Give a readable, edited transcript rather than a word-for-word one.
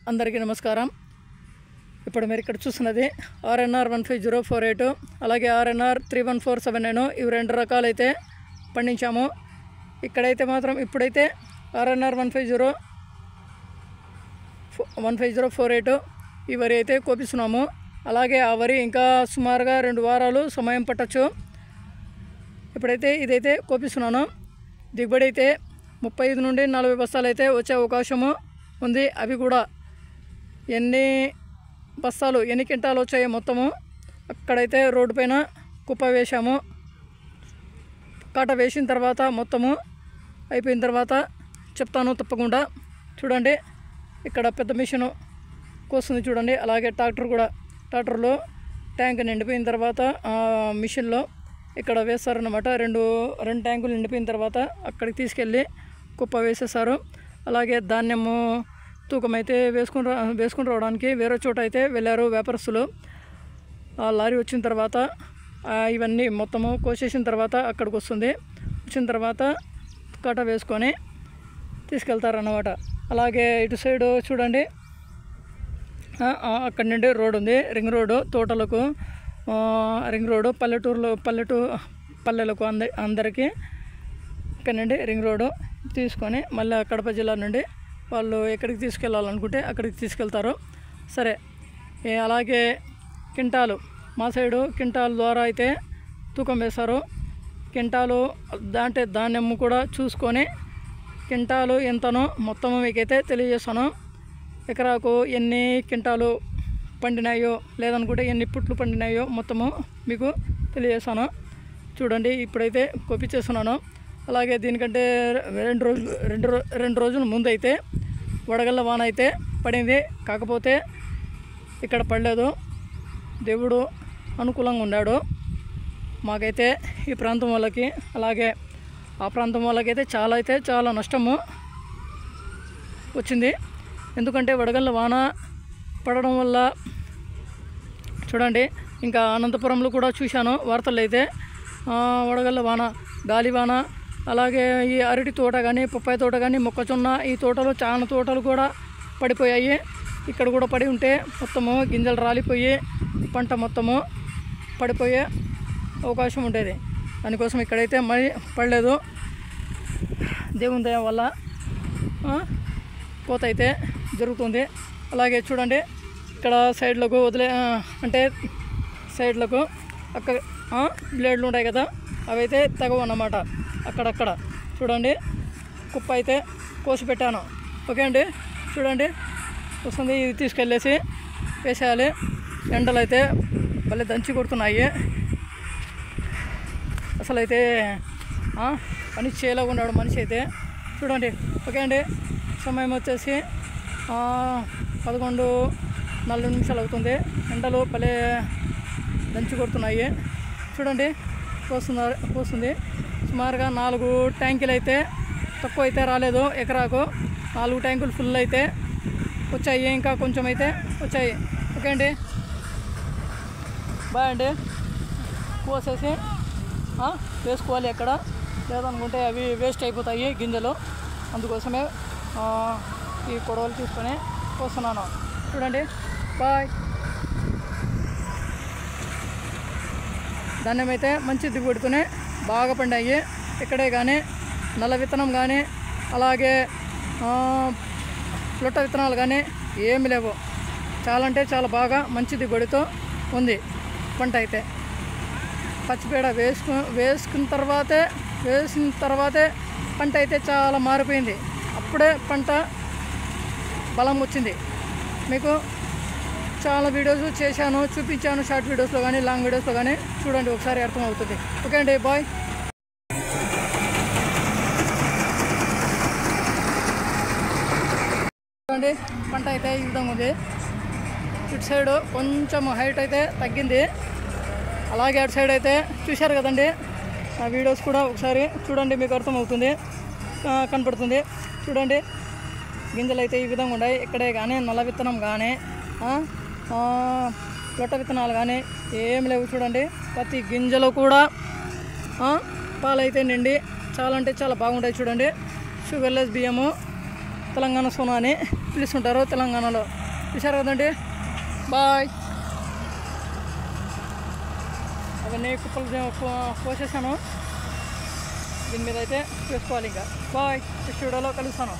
అందరికీ నమస్కారం. ఇప్పుడు మీరు ఇక్కడ చూస్తున్నది ఆర్ఎన్ఆర్ 15048 అలాగే ఆర్ఎన్ఆర్ 31479 ఇవి రెండు రకాలైతే పండించాము. ఇక్కడైతే మాత్రం ఇప్పుడైతే ఆర్ఎన్ఆర్ 15048 ఈ వరి అయితే కోపిస్తున్నాము. అలాగే ఆ వరి ఇంకా సుమారుగా 2 వారాలు సమయం పట్టచ్చు. ఇప్పుడైతే ఇదైతే కోపిస్తున్నాను. దిగుబడి అయితే 35 నుండి 40 బస్తాలు అయితే వచ్చే అవకాశము ఉంది. అవి కూడా ఎన్ని బస్తాలు ఎన్ని క్వింటాలు వచ్చాయో మొత్తము అక్కడైతే రోడ్డు పైన కుప్ప వేసాము. కాట వేసిన తర్వాత మొత్తము అయిపోయిన తర్వాత చెప్తాను తప్పకుండా. చూడండి ఇక్కడ పెద్ద మిషను కోస్తుంది చూడండి. అలాగే ట్రాక్టర్లో ట్యాంక్ నిండిపోయిన తర్వాత మిషన్లో ఇక్కడ వేస్తారన్నమాట. రెండు ట్యాంకులు నిండిపోయిన తర్వాత అక్కడికి తీసుకెళ్ళి కుప్ప వేసేస్తారు. అలాగే ధాన్యము తూకం అయితే వేసుకుని రావడానికి వేరే చోట అయితే వెళ్ళారు వ్యాపారస్తులు. ఆ లారీ వచ్చిన తర్వాత ఇవన్నీ మొత్తము కోసేసిన తర్వాత అక్కడికి వస్తుంది. వచ్చిన తర్వాత కట్ట వేసుకొని తీసుకెళ్తారన్నమాట. అలాగే ఇటు సైడు చూడండి అక్కడి నుండి రోడ్ ఉంది, రింగ్ రోడ్డు తోటలకు, రింగ్ రోడ్డు పల్లెలకు అందరికీ ఇక్కడ నుండి రింగ్ రోడ్డు తీసుకొని మళ్ళీ కడప జిల్లా నుండి వాళ్ళు ఎక్కడికి తీసుకెళ్ళాలనుకుంటే అక్కడికి తీసుకెళ్తారు. సరే, అలాగే క్వింటాలు మా సైడు క్వింటాల్ ద్వారా అయితే తూకం వేస్తారు. క్వింటాలు దాంట్లో ధాన్యము కూడా చూసుకొని క్వింటాలు ఎంతనో మొత్తం మీకైతే తెలియజేస్తాను. ఎకరాకు ఎన్ని క్వింటాలు పండినాయో లేదనుకుంటే ఎన్ని పుట్లు పండినాయో మొత్తము మీకు తెలియజేస్తాను. చూడండి ఇప్పుడైతే కోపించేస్తున్నాను. అలాగే దీనికంటే రెండు రోజుల ముందు అయితే వడగళ్ళ వాన అయితే పడింది. కాకపోతే ఇక్కడ పడలేదు. దేవుడు అనుకూలంగా ఉన్నాడు మాకైతే. ఈ ప్రాంతం వాళ్ళకి అలాగే ఆ ప్రాంతం వాళ్ళకైతే చాలా నష్టము వచ్చింది. ఎందుకంటే వడగళ్ళ వాన పడడం వల్ల చూడండి. ఇంకా అనంతపురంలో కూడా చూశాను వార్తలు అయితే వడగళ్ళ వాన, గాలివాన, అలాగే ఈ అరటి తోట కానీ పప్పాయి తోట కానీ మొక్కజొన్న ఈ తోటలు చాలా తోటలు కూడా పడిపోయాయి. ఇక్కడ కూడా పడి ఉంటే మొత్తము గింజలు రాలిపోయి పంట మొత్తము పడిపోయే అవకాశం ఉండేది. దానికోసం ఇక్కడైతే మరి పడలేదు. దేవుని దయ వల్ల కోత అయితే జరుగుతుంది. అలాగే చూడండి ఇక్కడ సైడ్లకు అంటే సైడ్లకు అక్కడ బ్లేడ్లు ఉంటాయి కదా, అవి అయితే తగవు అన్నమాట. అక్కడక్కడ చూడండి కుప్ప అయితే కోసి పెట్టాను. ఓకే అండి, చూడండి వస్తుంది. ఇది తీసుకెళ్ళేసి వేసేయాలి. ఎండలు అయితే భలే దంచి కొడుతున్నాయి. అసలు అయితే పని చేయలేకుండా ఉన్నాడు మనిషి అయితే. చూడండి. ఓకే అండి, సమయం వచ్చేసి 11:40 అవుతుంది. ఎండలు భలే దంచి కొడుతున్నాయి. చూడండి పోస్తుంది. సుమారుగా 4 ట్యాంకులు అయితే తక్కువ అయితే రాలేదు. ఎకరాకు 4 ట్యాంకులు ఫుల్ అయితే వచ్చాయి. ఇంకా కొంచెం అయితే వచ్చాయి. ఓకే అండి, బాయ్ అండి. కోసేసి వేసుకోవాలి ఎక్కడ లేదనుకుంటే అవి వేస్ట్ అయిపోతాయి గింజలు. అందుకోసమే ఈ కొడవలు తీసుకొని కోస్తున్నాను. చూడండి, బాయ్. ధాన్యం అయితే మంచి దిగుబడితోనే బాగా పండాయి. ఇక్కడే కానీ నల్ల విత్తనం కానీ అలాగే లొట్ట విత్తనాలు కానీ ఏమి లేవు. చాలా అంటే చాలా బాగా మంచి దిగుబడితో ఉంది పంట అయితే. పచ్చిపేడ వేసిన తర్వాతే పంట అయితే చాలా మారిపోయింది. అప్పుడే పంట బలం వచ్చింది. మీకు చాలా వీడియోస్ చేశాను, చూపించాను, షార్ట్ వీడియోస్లో కానీ లాంగ్ వీడియోస్లో కానీ. చూడండి ఒకసారి అర్థమవుతుంది. ఓకే అండి, బాయ్. చూడండి పంట అయితే ఈ విధంగా ఉంది. ఇటు సైడు కొంచెం హైట్ అయితే తగ్గింది. అలాగే అటు సైడ్ అయితే చూశారు కదండి. ఆ వీడియోస్ కూడా ఒకసారి చూడండి, మీకు అర్థమవుతుంది, కనపడుతుంది. చూడండి గింజలు అయితే ఈ విధంగా ఉన్నాయి. ఇక్కడే కానీ నల్ల విత్తనం కానీ లొట్ట విత్తనాలు కానీ ఏం లేవు. చూడండి ప్రతి గింజలో కూడా పాలైతే నిండి చాలా అంటే చాలా బాగుంటాయి. చూడండి షుగర్లెస్ బియ్యము తెలంగాణ సోనా అని పిలుస్తుంటారు తెలంగాణలో. చూశారు కదండి. బాయ్. అవన్నీ కుప్పలు పోసేసాను. దీని మీద అయితే వేసుకోవాలి ఇంకా. బాయ్. నెక్స్ట్ వీడియోలో కలుస్తాను.